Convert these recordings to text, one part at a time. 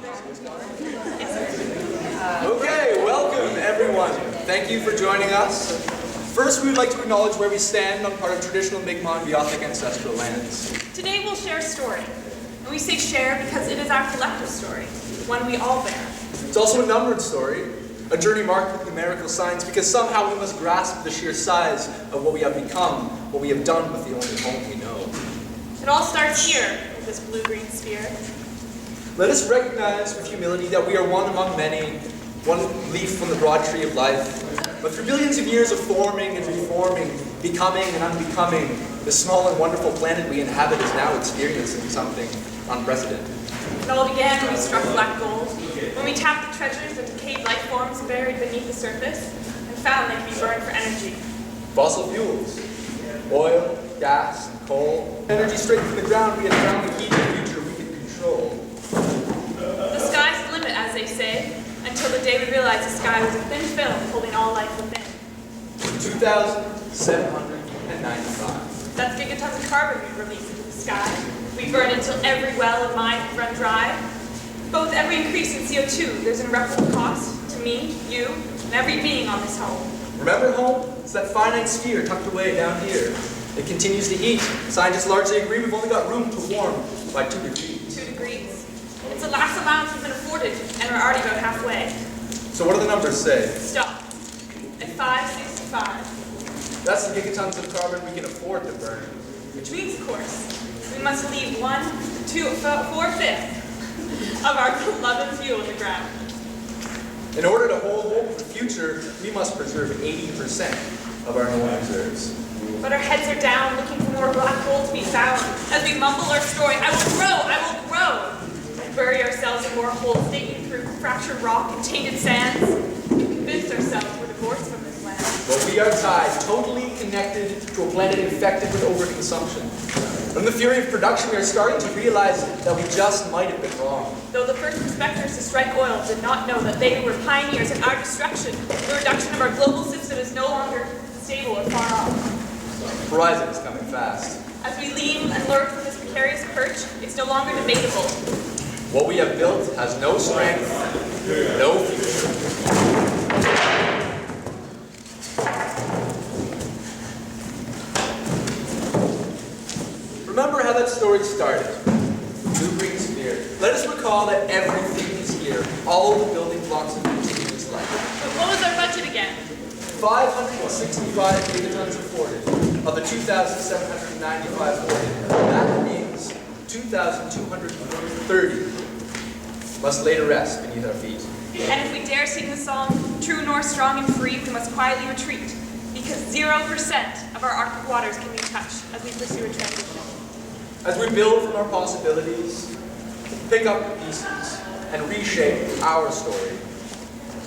Okay, welcome everyone. Thank you for joining us. First, we would like to acknowledge where we stand on part of traditional Mi'kmaq and Beothuk ancestral lands. Today we'll share a story. And we say share because it is our collective story, one we all bear. It's also a numbered story, a journey marked with numerical signs, because somehow we must grasp the sheer size of what we have become, what we have done with the only home we know. It all starts here, with this blue-green sphere. Let us recognize with humility that we are one among many, one leaf from the broad tree of life. But through billions of years of forming and reforming, becoming and unbecoming, the small and wonderful planet we inhabit is now experiencing something unprecedented. It all began when we struck black gold, when we tapped the treasures of decayed life forms buried beneath the surface, and found they could be burned for energy. Fossil fuels, oil, gas, and coal. Energy straight from the ground, we had found the key to the future we could control. The sky's the limit, as they say, until the day we realized the sky was a thin film holding all life within. 2,795. That's gigatons of carbon we release into the sky. We burn until every well and mine has run dry. But with every increase in CO2, there's an irreparable cost to me, you, and every being on this home. Remember home? It's that finite sphere tucked away down here. It continues to heat. Scientists largely agree we've only got room to warm by 2 degrees. 2 degrees. It's the last allowance we've been afforded, and we're already about halfway. So what do the numbers say? Stop. At 565. That's the gigatons of carbon we can afford to burn. Which means, of course, we must leave 4/5 of our beloved fuel in the ground. In order to hold hope for the future, we must preserve 80% of our known reserves. But our heads are down, looking for more black gold to be found. As we mumble our story, I will grow, I will grow. And bury ourselves in more holes, digging through fractured rock and tainted sands. We convinced ourselves we're divorced from this land. But we are tied, totally connected to a planet infected with overconsumption. From the fury of production, we are starting to realize that we just might have been wrong. Though the first prospectors to strike oil did not know that they were pioneers in our destruction, the reduction of our global system is no longer stable or far off. The horizon is coming fast. As we lean and lurk from this precarious perch, it's no longer debatable. What we have built has no strength, no future. Remember how that story started? Blue-green sphere. Let us recall that everything is here, all the building blocks of continuous life. But what was our budget again? 565 gigatons afforded of the 2,795 afforded. That means 2,230 must lay to rest beneath our feet. And if we dare sing the song, true north, strong and free, we must quietly retreat, because 0% of our Arctic waters can be touched as we pursue a transition. As we build from our possibilities, pick up the pieces, and reshape our story.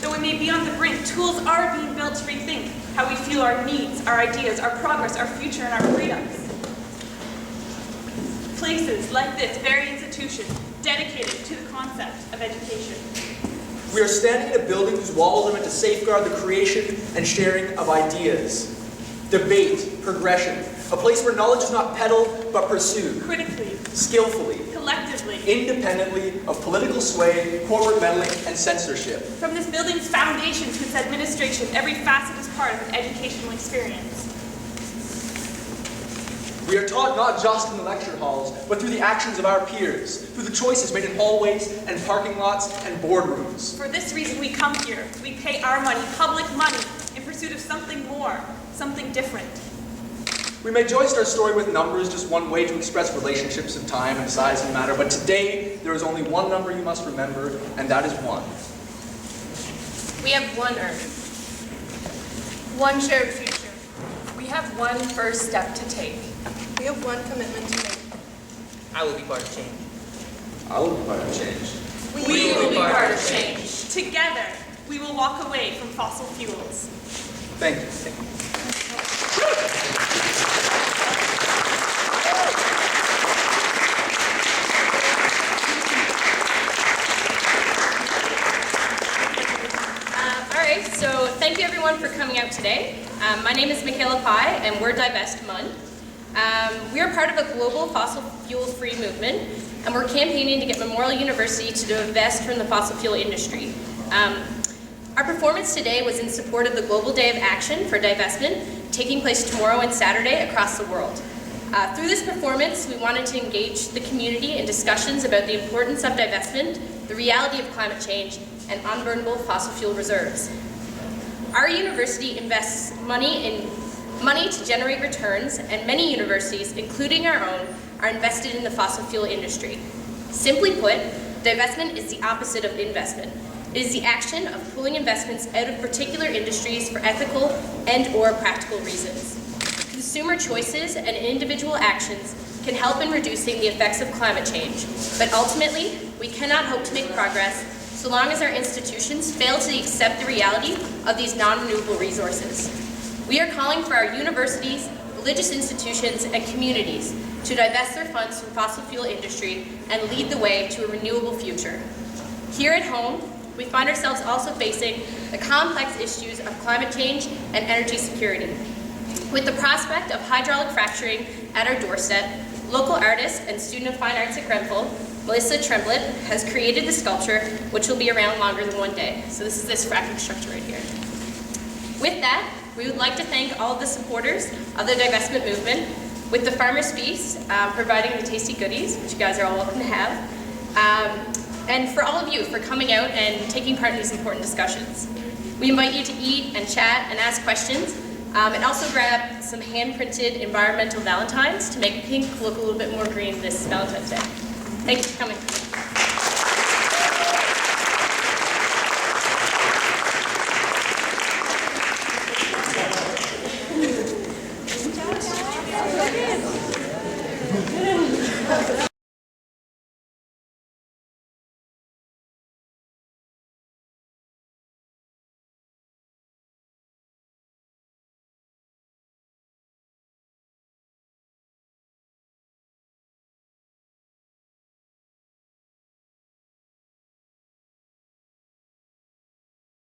Though we may be on the brink, tools are being built to rethink how we feel our needs, our ideas, our progress, our future, and our freedoms. Places like this very institution dedicated to the concept of education. We are standing in a building whose walls are meant to safeguard the creation and sharing of ideas, debate, progression, a place where knowledge is not peddled but pursued, Critically, skillfully, collectively, independently of political sway, corporate meddling, and censorship. from this building's foundation to its administration, every facet is part of an educational experience. We are taught not just in the lecture halls, but through the actions of our peers, through the choices made in hallways and parking lots and boardrooms. For this reason, we come here. We pay our money, public money, in pursuit of something more, something different. We may joist our story with numbers, just one way to express relationships of time and size and matter, but today there is only one number you must remember, and that is 1. We have one Earth, one shared future. We have one first step to take. We have one commitment to make. I will be part of change. I will be part of change. We will be part of change. Together, we will walk away from fossil fuels. Thank you. Thank you. All right, so thank you everyone for coming out today. My name is Michaela Pai, and we're Divest MUN. We are part of a global fossil fuel-free movement and we're campaigning to get Memorial University to divest from the fossil fuel industry. Our performance today was in support of the Global Day of Action for Divestment, taking place tomorrow and Saturday across the world. Through this performance, we wanted to engage the community in discussions about the importance of divestment, the reality of climate change, and unburnable fossil fuel reserves. Our university invests money to generate returns, and many universities, including our own, are invested in the fossil fuel industry. Simply put, divestment is the opposite of investment. It is the action of pulling investments out of particular industries for ethical and/or practical reasons. Consumer choices and individual actions can help in reducing the effects of climate change, but ultimately, we cannot hope to make progress so long as our institutions fail to accept the reality of these non-renewable resources. We are calling for our universities, religious institutions, and communities to divest their funds from fossil fuel industry and lead the way to a renewable future. Here at home, we find ourselves also facing the complex issues of climate change and energy security. With the prospect of hydraulic fracturing at our doorstep, local artist and student of fine arts at Grenfell, Melissa Tremblett, has created the sculpture, which will be around longer than one day. So this is this fracking structure right here. With that, we would like to thank all of the supporters of the divestment movement, with the Farmer's Feast providing the tasty goodies, which you guys are all welcome to have. And for all of you for coming out and taking part in these important discussions. We invite you to eat and chat and ask questions, and also grab some hand-printed environmental valentines to make pink look a little bit more green this Valentine's Day. Thank you for coming.